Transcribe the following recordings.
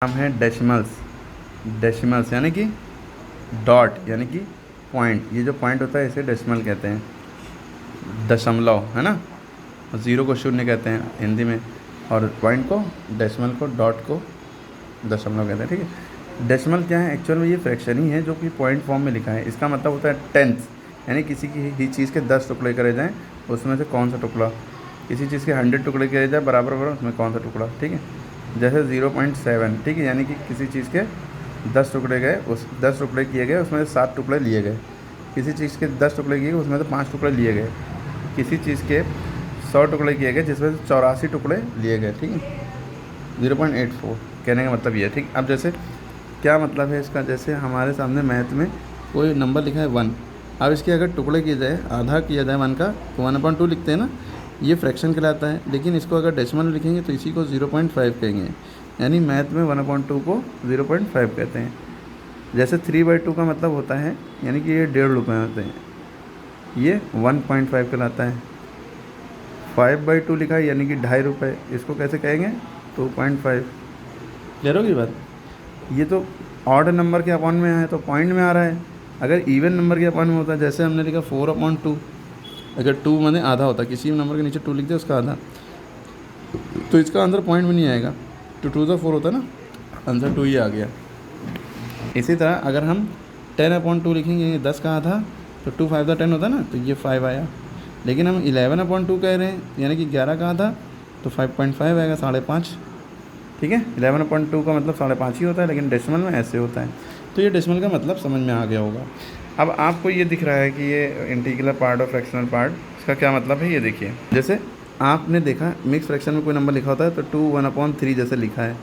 नाम है decimals. Decimals यानी कि डॉट यानी कि पॉइंट। ये जो पॉइंट होता है इसे डेसिमल कहते हैं, दशमलव, है ना। ज़ीरो को शून्य कहते हैं हिंदी में, और पॉइंट को, डेसिमल को, डॉट को दशमलव कहते हैं। ठीक है। डेसिमल क्या है? एक्चुअल में ये फ्रैक्शन ही है जो कि पॉइंट फॉर्म में लिखा है। इसका मतलब होता है टेंथ, यानी किसी की ही चीज़ के 10 टुकड़े करे जाएँ, उसमें से कौन सा टुकड़ा, किसी चीज़ के 100 टुकड़े करे जाए बराबर बराबर, उसमें कौन सा टुकड़ा। ठीक है। जैसे 0.7, ठीक है, यानी कि किसी चीज़ के 10 टुकड़े गए, उस 10 टुकड़े किए गए, उसमें से 7 टुकड़े लिए गए। किसी चीज़ के 10 टुकड़े किए गए, उसमें से 5 टुकड़े लिए गए। किसी चीज़ के 100 टुकड़े किए गए, जिसमें से 84 टुकड़े लिए गए। ठीक है। 0.84 कहने का मतलब ये है। ठीक। अब जैसे क्या मतलब है इसका? जैसे हमारे सामने मैथ में कोई नंबर लिखा है 1, अब इसके अगर टुकड़े किए जाए, आधा किया जाए 1 का, तो 1/2 लिखते हैं ना, ये फ्रैक्शन कहलाता है। लेकिन इसको अगर डेसिमल में लिखेंगे तो इसी को 0.5 कहेंगे, यानी मैथ में 1/2 को 0.5 कहते हैं। जैसे 3/2 का मतलब होता है, यानी कि ये 1.5 रुपये होते हैं, ये 1.5 कहलाता है। 5/2 लिखा है यानी कि 2.5 रुपये, इसको कैसे कहेंगे? 2.5। क्लियर होगी बात? ये तो ऑड नंबर के अपॉन में है तो पॉइंट में आ रहा है। अगर इवन नंबर के अपॉन में होता है, जैसे हमने लिखा 4/2, अगर 2 माने आधा होता, किसी भी नंबर के नीचे 2 लिख दे उसका आधा, तो इसका आंसर पॉइंट में नहीं आएगा। 2 2 4 होता ना, आंसर 2 ही आ गया। इसी तरह अगर हम 10/2 लिखेंगे, 10 का आधा, तो 2 5 10 होता ना, तो ये 5 आया। लेकिन हम 11/2 कह रहे हैं, यानी कि 11 का आधा, तो 5.5 आएगा, 5.5। ठीक है। 11/2 का मतलब 5.5 ही होता है, लेकिन डेसिमल में ऐसे होता है। तो ये डेसिमल का मतलब समझ में आ गया होगा। अब आपको ये दिख रहा है कि ये इंटीग्रल पार्ट और फ्रैक्शनल पार्ट, इसका क्या मतलब है ये देखिए। जैसे आपने देखा मिक्स फ्रैक्शन में कोई नंबर लिखा होता है तो 2 1/3 जैसे लिखा है,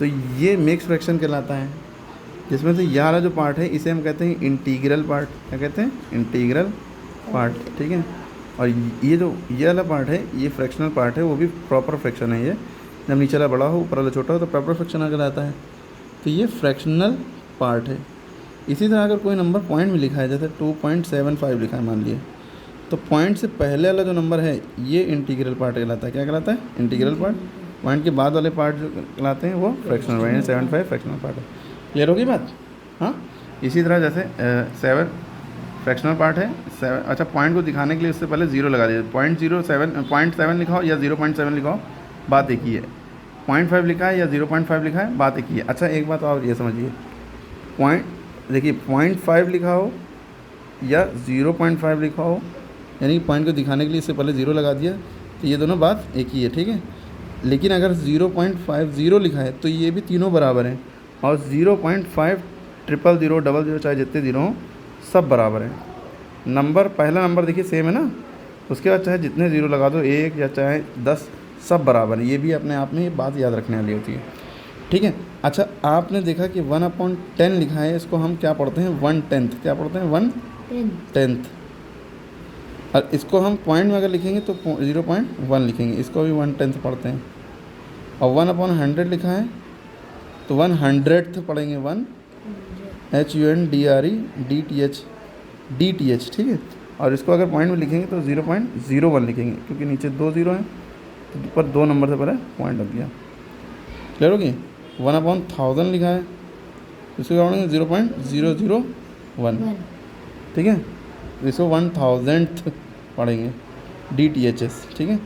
तो ये मिक्स फ्रैक्शन कहलाता है। जिसमें से ये वाला जो पार्ट है इसे हम कहते हैं इंटीग्रल पार्ट। क्या कहते हैं? Integral part. ठीक है। और ये वाला पार्ट है, ये फ्रैक्शनल पार्ट है, वो भी प्रॉपर फ्रैक्शन है। ये जब नीचे वाला बड़ा हो ऊपर वाला छोटा हो तो प्रॉपर फ्रैक्शन कहलाता है। तो ये फ्रैक्शनल पार्ट है। इसी तरह अगर कोई नंबर पॉइंट में लिखा है, जैसे 2.75 लिखा है मान लिए, तो पॉइंट से पहले वाला जो नंबर है ये इंटीग्रल पार्ट कहलाता है। क्या कहलाता है? Integral part. पॉइंट के बाद वाले पार्ट जो कहलाते हैं वो फ्रैक्शनल पार्ट, यानी 75 फ्रैक्शनल पार्ट है। क्लियर होगी बात? हाँ। इसी तरह जैसे 7 फ्रैक्शनल पार्ट है। 7, अच्छा, पॉइंट को दिखाने के लिए उससे पहले 0 लगा दीजिए। 0.7 लिखा हो या 0.7 लिखा हो, बात एक ही है। 0.5 लिखा है या 0.5 लिखा है, बात एक ही है। अच्छा, एक बात और ये समझिए, पॉइंट देखिए 0.5 लिखा हो या 0.5 लिखा हो, यानी कि पॉइंट को दिखाने के लिए इससे पहले 0 लगा दिया, तो ये दोनों बात एक ही है। ठीक है। लेकिन अगर 0.50 लिखा है तो ये भी तीनों बराबर हैं, और 0.5 000 00 चाहे जितने 0 हों सब बराबर हैं। नंबर, पहला नंबर देखिए सेम है ना, उसके बाद चाहे जितने 0 लगा दो, 1 या चाहे 10, सब बराबर है। ये भी अपने आप में ये बात याद रखने वाली होती है। ठीक है। अच्छा, आपने देखा कि 1/10 लिखा है, इसको हम क्या पढ़ते हैं? 1/10। क्या पढ़ते हैं? 1/10। और इसको हम पॉइंट में अगर लिखेंगे तो 0.1 लिखेंगे, इसको भी 1/10 पढ़ते हैं। और 1/100 लिखा है तो 100th पढ़ेंगे, 1 HUNDREDTH। ठीक है। और इसको अगर पॉइंट में लिखेंगे तो 0.01 लिखेंगे, क्योंकि नीचे 2 0 हैं तो ऊपर 2 नंबर से पहले पॉइंट लग गया। क्लियर होगी? 1/1000 लिखा है, इसको क्या पढ़ेंगे? 0.001। ठीक है। इसको 1000th पढ़ेंगे, DTHS। ठीक है।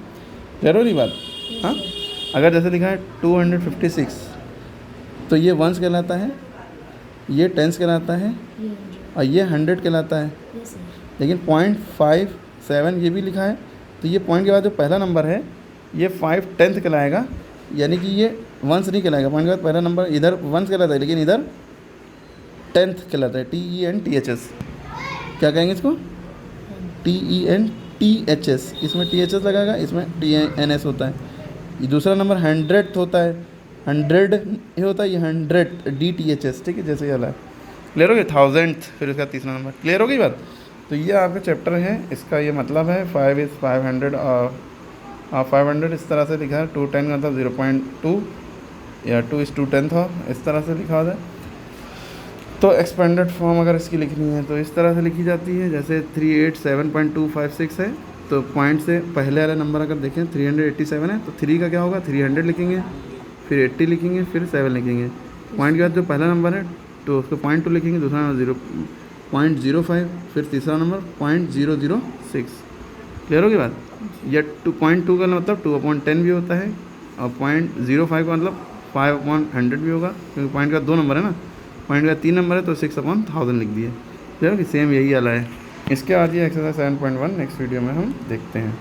क्लियर हो रही बात? हाँ। अगर जैसे लिखा है 256, तो ये वंस कहलाता है, ये टेंस कहलाता है, और ये 100 कहलाता है। लेकिन 0.57 ये भी लिखा है, तो ये पॉइंट के बाद जो पहला नंबर है ये 5/10 कहलाएगा, यानी कि ये वंस नहीं कहलाएगा। पॉइंट के बाद पहला नंबर इधर वंस कहलाता है, लेकिन इधर 10th कहलाता है, TENTHS। क्या कहेंगे इसको? TENTHS। इसमें THS लगाएगा, इसमें TNS होता है। ये दूसरा नंबर 100th होता है, 100 ये होता है, ये 100 DTHS। ठीक है, जैसे ये वाला है। क्लियर हो गया? 1000th फिर इसका तीसरा नंबर। क्लियर हो गई बात? तो ये आपका चैप्टर है, इसका ये मतलब है 5 is 500 और 500 इस तरह से लिखा है। 210 का मतलब 0.2 या 2 is 2/10 हो, इस तरह से लिखा होता है। तो एक्सपेंडेड फॉर्म अगर इसकी लिखनी है तो इस तरह से लिखी जाती है। जैसे 387.256 है, तो पॉइंट से पहले वाला नंबर अगर देखें 387 है, तो 3 का क्या होगा? 300 लिखेंगे, फिर 80 लिखेंगे, फिर 7 लिखेंगे। पॉइंट के बाद जो पहला नंबर है तो उसको 0.2 लिखेंगे, दूसरा नंबर 0.05, फिर तीसरा नंबर 0.006। क्लियर होगी बात? या 2.2 का मतलब 2/10 भी होता है, और 0.05 का मतलब 5/100 भी होगा, क्योंकि पॉइंट का 2 नंबर है ना, पॉइंट का 3 नंबर है तो 6/1000 लिख दिए। क्लियर होगी? सेम यही वाला है। इसके बाद ये एक्सरसाइज 7.1 नेक्स्ट वीडियो में हम देखते हैं।